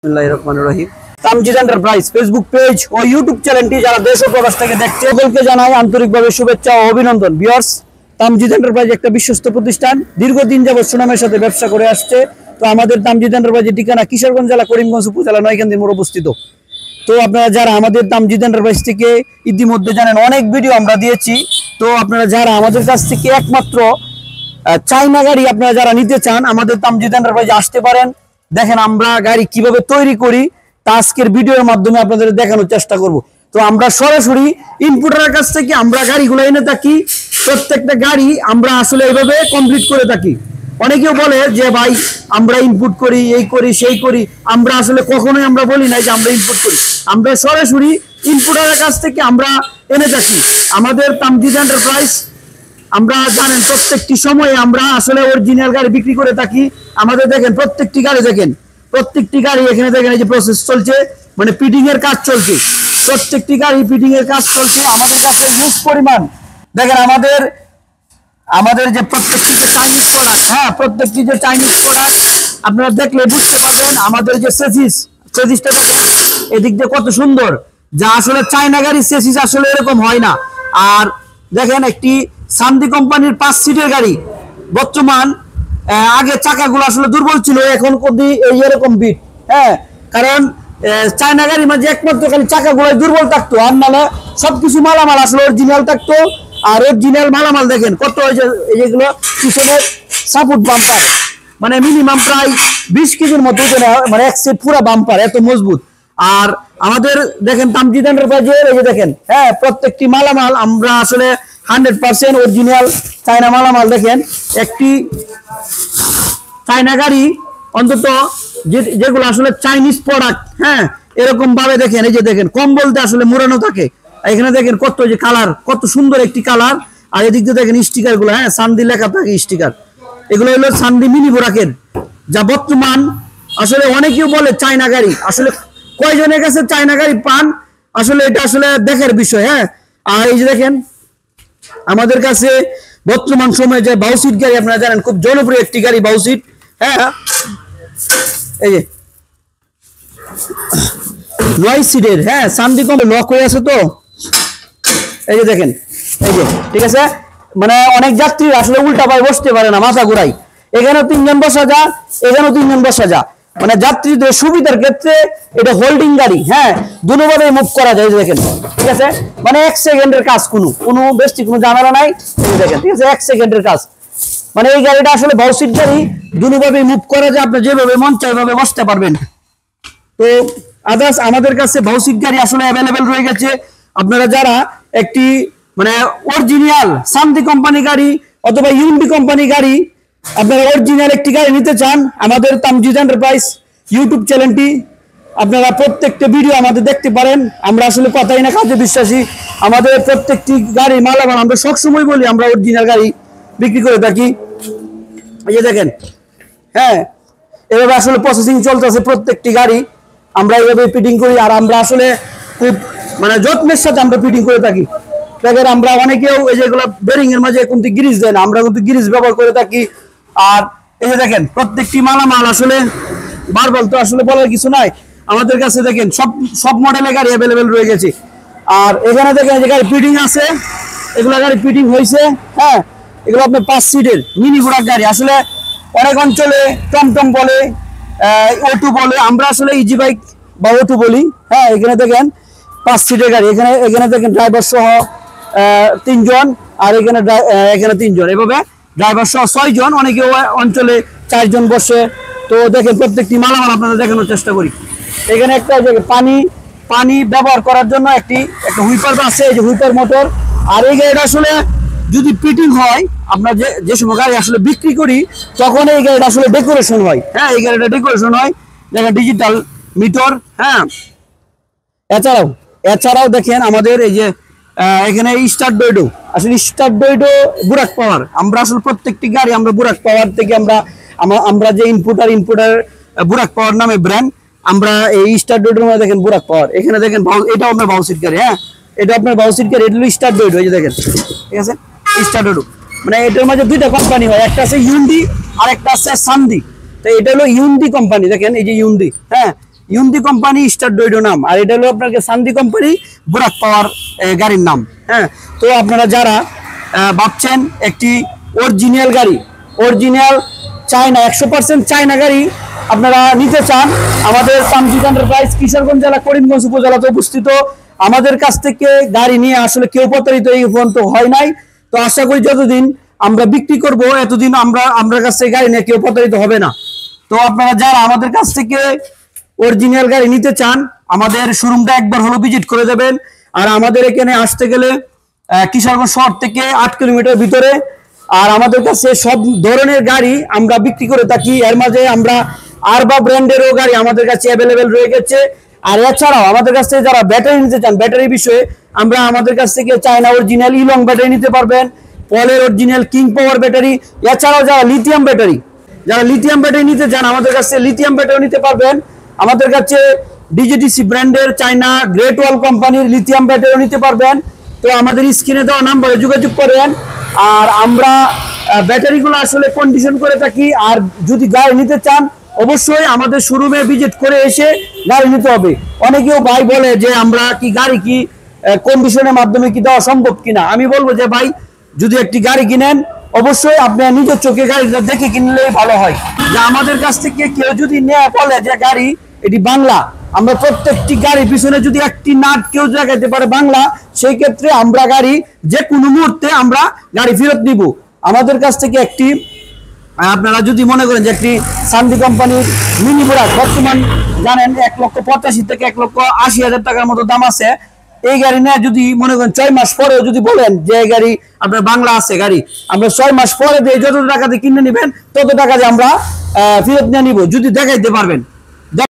Tamjid enterprise Facebook page ও YouTube চ্যানেলটি যারা দেশ ও প্রবাস থেকে দেখছে সকলকে জানাই আন্তরিকভাবে শুভেচ্ছা ও অভিনন্দন। ভিউয়ার্স, তামজিদ এন্টারপ্রাইজ একটা বিশ্বস্ত প্রতিষ্ঠান, দীর্ঘদিন যাবত সুনামের সাথে ব্যবসা করে আসছে। তো আমাদের তামজিদ এন্টারপ্রাইজের ঠিকানা কিশোরগঞ্জ জেলা করিমগঞ্জ উপজেলা নয়কান্দি মোড় অবস্থিত। তো আপনারা যারা আমাদের তামজিদ এন্টারপ্রাইজ থেকে ইতিমধ্যে জানেন অনেক ভিডিও আমরা দিয়েছি। তো আপনারা যারা আমাদের কাছ থেকে একমাত্র চাইনা গাড়ি আপনারা যারা নিতে চান আমাদের তামজিদ এন্টারপ্রাইজে আসতে পারেন। দেখেন আমরা গাড়ি কিভাবে তৈরি করি তা আজকের ভিডিওর মাধ্যমে আপনাদের দেখানোর চেষ্টা করব। তো আমরা সরাসরি ইম্পোর্টারের কাছ থেকে আমরা গাড়িগুলো এনে থাকি। প্রত্যেকটা গাড়ি আমরা আসলে এইভাবে কমপ্লিট করে থাকি। অনেকেও বলে যে ভাই আমরা ইম্পোর্ট করি, এই করি সেই করি, আমরা আসলে কখনোই আমরা বলি না যে আমরা ইম্পোর্ট করি। আমরা সরাসরি ইম্পোর্টারের কাছ থেকে আমরা এনে থাকি। আমাদের তামজিদ এন্টারপ্রাইজ আমরা জানেন প্রত্যেকটি সময়ে আমরা আসলে অরিজিনাল গাড়ি বিক্রি করে থাকি। আমাদের দেখেন প্রত্যেকটি গাড়ি এখানে দেখেন এই যে প্রসেস চলছে, মানে পিটিং এর কাজ চলছে। প্রত্যেকটি গাড়ি পিটিং এর কাজ চলছে। আমাদের কাছে হিউজ পরিমাণ দেখেন আমাদের যে প্রত্যেকটি যে চাইনিজ প্রোডাক্ট, প্রত্যেকটি যে চাইনিজ প্রোডাক্ট আপনারা দেখলে বুঝতে পারবেন। আমাদের যে সেসিসটা দেখেন এদিক দিয়ে কত সুন্দর, যা আসলে চায়না গাড়ি সেসিস আসলে এরকম হয় না। আর দেখেন একটি সান্দি কোম্পানির 5 সিটের গাড়ি, বর্তমান আগে চাকাগুলো আসলে দুর্বল ছিল, এখন এরকম বিট। কারণ চায়না গাড়ি মাঝে একমাত্র খালি চাকাগুলো দুর্বল থাকতো, আর নাহলে সবকিছু মালামাল আসলে অরিজিনাল থাকতো। আর অরিজিনাল মালামাল দেখেন কত হয়েছে, এইগুলো পিছনের সাপোর্ট বাম্পার, মানে মিনিমাম প্রায় 20 কেজির মতো, মানে এক সেট পুরো বাম্পার, এত মজবুত। আর আমাদের দেখেন তামজিদ এন্টারপ্রাইজের এই যে দেখেন প্রত্যেকটি মালামাল আমরা আসলে 100% অরিজিনাল চায়না মালামাল। দেখেন একটি চায়না গাড়ি অন্তত যেগুলো আসলে চাইনিজ প্রোডাক্ট, এরকম ভাবে দেখেন এই যে দেখেন কম্বলতে আসলে মোড়ানো থাকে। এখানে দেখেন কত যে কালার, কত সুন্দর একটি কালার। আর এদিক দিয়ে দেখেন স্টিকার গুলো, সান্দি লেখা থাকে স্টিকার। এগুলো হলো সান্দি মিনি বোরাকের, যা বর্তমান আসলে অনেকেও বলে চায়না গাড়ি, আসলে কয়জনের কাছে চায়না গাড়ি পান আসলে এটা আসলে দেখার বিষয়। আর এই যে দেখেন আমাদের কাছে বর্তমান সময়ে যে বাউসিট গাড়ি আপনারা জানেন খুব জনপ্রিয় একটি গাড়ি বাউসিট। এই যে 9 সিটের, সান্দি কম লক হয়ে আছে। তো এই যে দেখেন এই যে ঠিক আছে, মানে অনেক যাত্রী আসলে উল্টা পায়ে বসতে পারে না, মাথা ঘুরাই। এখানেও 3 জন বসা যা, এখানেও 3 জন বসা যা, মানে যাত্রীদের সুবিধার ক্ষেত্রে এটা হোল্ডিং গাড়ি। দুভাবে মুভ করা যায় দেখেন, ঠিক আছে, মানে 1 সেকেন্ডের কাজ, কোনো বেশি কোনো ঝামেলা নাই। দেখেন ঠিক আছে, 1 সেকেন্ডের কাজ। মানে এই গাড়িটা আসলে বাউসিট গাড়ি, দুভাবে মুভ করা যায়, আপনি যেভাবে মন চায় ভাবে বসতে পারবেন। তো আদার্স আমাদের কাছে বাউসিট গাড়ি আসলে অ্যাভেলেবেল রয়ে গেছে। আপনারা যারা একটি মানে অরিজিনাল সান্দি কোম্পানি গাড়ি অথবা ইউন্ডি কোম্পানি গাড়ি, আপনারা অরিজিনাল একটি গাড়ি নিতে চান, আমাদের তামজিদ এন্টারপ্রাইজ ইউটিউব চ্যানেলটি আপনারা প্রত্যেকটা ভিডিও আমাদের দেখতে পারেন। আমরা আসলে কথাই না কাজে বিশ্বাসী। আমাদের প্রত্যেকটি গাড়ি মালামাল আমরা সবসময় বলি আমরা অরিজিনাল গাড়ি বিক্রি করে থাকি। এই যে দেখেন, এভাবে আসলে প্রসেসিং চলতেছে প্রত্যেকটি গাড়ি, আমরা এইভাবে ফিটিং করি। আর আমরা আসলে খুব মানে যত্নের সাথে আমরা ফিটিং করে থাকি। দেখেন আমরা অনেকেও এই যেগুলো বেরিং এর মাঝে কিন্তু গিরিজ দেয় না, আমরা কিন্তু গিরিজ ব্যবহার করে থাকি। আর এই যে দেখেন প্রত্যেকটি মালামাল আসলে বারবার তো আসলে বলার কিছু নাই। আমাদের কাছে দেখেন সব মডেলের গাড়ি অ্যাভেলেবেল রয়ে গেছে। আর এখানে দেখেন যে গাড়ি ফিটিং আছে, এগুলো গাড়ি ফিটিং হয়েছে। এগুলো আপনার 5 সিটের মিনি বোরাক গাড়ি। আসলে অনেক অঞ্চলে টমটম বলে, অটো বলে, আমরা আসলে ইজি বাইক বা অটো বলি। এখানে দেখেন 5 সিটের গাড়ি, এখানে দেখেন ড্রাইভার সহ 3 জন, আর এখানে 3 জন, এভাবে ড্রাইভার সহ 6 জন, অনেকে অঞ্চলে 4 জন বসে। তো দেখেন প্রত্যেকটি মালামাল আপনাদের দেখানোর চেষ্টা করি। এখানে একটা পানি ব্যবহার করার জন্য একটা হুইপার আছে, এই যে হুইপার মোটর। আর এই গাড়িটা আসলে যদি ফিটিং হয়, আমরা যে সময় গাড়ি আসলে বিক্রি করি তখন এই গাড়িটা আসলে ডেকোরেশন হয়। এই গাড়িটা ডেকোরেশন হয়, দেখেন ডিজিটাল মিটার। এছাড়াও দেখেন আমাদের এই যে এখানে স্টার্ট ডয়েডো, আসলে স্টার্ট ডয়েডো বুরাক পাওয়ার। আমরা আসলে প্রত্যেকটি গাড়ি আমরা বুরাক পাওয়ার থেকে আমরা যে ইনপুটার বুরাক পাওয়ার নামে ব্র্যান্ড, আমরা এই স্টার্ট ডয়েডোর মধ্যে দেখেন বুরাক পাওয়ার। এখানে দেখেন এটা আপনার বাউসিট গাড়ি, এটা আপনার বাউসিট গাড়ি, এটা হলো স্টার্ট ডয়েডো। এই যে দেখেন ঠিক আছে, স্টার্ট ডয়েডো মানে এটার মধ্যে 2টা কোম্পানি হয়, একটা আছে ইউন্ডি আর একটা আছে সান্দি। তো এটা হলো ইউন্ডি কোম্পানি। দেখেন এই যে ইউন্ডি, ইউন্দি কোম্পানি স্টার ডয়ডো নাম, আর এটা হলো আপনাকে সান্দি কোম্পানি বুরাক পাওয়ার গাড়ির নাম। হ্যাঁ, তো আপনারা যারা ভাবছেন একটি অরিজিনাল গাড়ি, অরিজিনাল চায়না 100% চায়না গাড়ি আপনারা নিতে চান, আমাদের তামজিদ এন্টারপ্রাইজ কিশোরগঞ্জ জেলা করিমগঞ্জ উপজেলাতে অবস্থিত। আমাদের কাছ থেকে গাড়ি নিয়ে আসলে কেউ প্রতারিত এই পর্যন্ত হয় নাই। তো আশা করি যতদিন আমরা বিক্রি করব এতদিন আমরা কাছ থেকে গাড়ি নিয়ে কেউ প্রতারিত হবে না। তো আপনারা যারা আমাদের কাছ থেকে অরিজিনাল গাড়ি নিতে চান, আমাদের শোরুমটা একবার হলো ভিজিট করে দেবেন। আর আমাদের এখানে আসতে গেলে কিশোরগঞ্জ শহর থেকে 8 কিলোমিটার ভিতরে। আর আমাদের কাছে সব ধরনের গাড়ি আমরা বিক্রি করে থাকি। এর মাঝে আমরা আরবা ব্র্যান্ডেরও গাড়ি আমাদের কাছে অ্যাভেলেবেল রয়ে গেছে। আর এছাড়াও আমাদের কাছ থেকে যারা ব্যাটারি নিতে চান, ব্যাটারি বিষয়ে আমরা আমাদের কাছ থেকে চায়না অরিজিনাল ইলং ব্যাটারি নিতে পারবেন, পলের অরিজিনাল কিং পাওয়ার ব্যাটারি। এছাড়াও যারা লিথিয়াম ব্যাটারি নিতে চান, আমাদের কাছে লিথিয়াম ব্যাটারি নিতে পারবেন। আমাদের কাছে ডিজিটিসি ব্র্যান্ডের চায়না গ্রেট ওয়াল কোম্পানির লিথিয়াম ব্যাটারি নিতে পারবেন। তো আমাদের স্ক্রিনে দেওয়া নাম্বারে যোগাযোগ করেন। আর আমরা ব্যাটারিগুলো আসলে কন্ডিশন করে থাকি। আর যদি গাড়ি নিতে চান অবশ্যই আমাদের শোরুমে ভিজিট করে এসে গাড়ি নিতে হবে। অনেকেও ভাই বলে যে আমরা কি গাড়ি কি কন্ডিশনের মাধ্যমে কি দেওয়া সম্ভব কিনা। আমি বলবো যে ভাই, যদি একটি গাড়ি কিনেন অবশ্যই আপনার নিজের চোখে গাড়িটা দেখে কিনলেই ভালো হয়। যে আমাদের কাছ থেকে কেউ যদি বলে যে গাড়ি এটি বাংলা, আমরা প্রত্যেকটি গাড়ির পিছনে যদি একটি নাট কেউ লাগাইতে পারে বাংলা, সেই ক্ষেত্রে আমরা গাড়ি যে কোনো মুহূর্তে আমরা গাড়ি ফেরত নিব। আমাদের কাছ থেকে একটি আপনারা যদি মনে করেন যে একটি সান্দি কোম্পানির মিনি বুরাক বর্তমান জানেন 1,85,000 থেকে 1,80,000 টাকার মতো দাম আছে। এই গাড়ি নিয়ে যদি মনে করেন 6 মাস পরেও যদি বলেন যে এই গাড়ি আপনার বাংলা আছে গাড়ি, আমরা 6 মাস পরে দিয়ে যত টাকা দিয়ে কিনে নেবেন তত টাকা দিয়ে আমরা ফেরত নিয়ে নিব, যদি দেখাইতে পারবেন।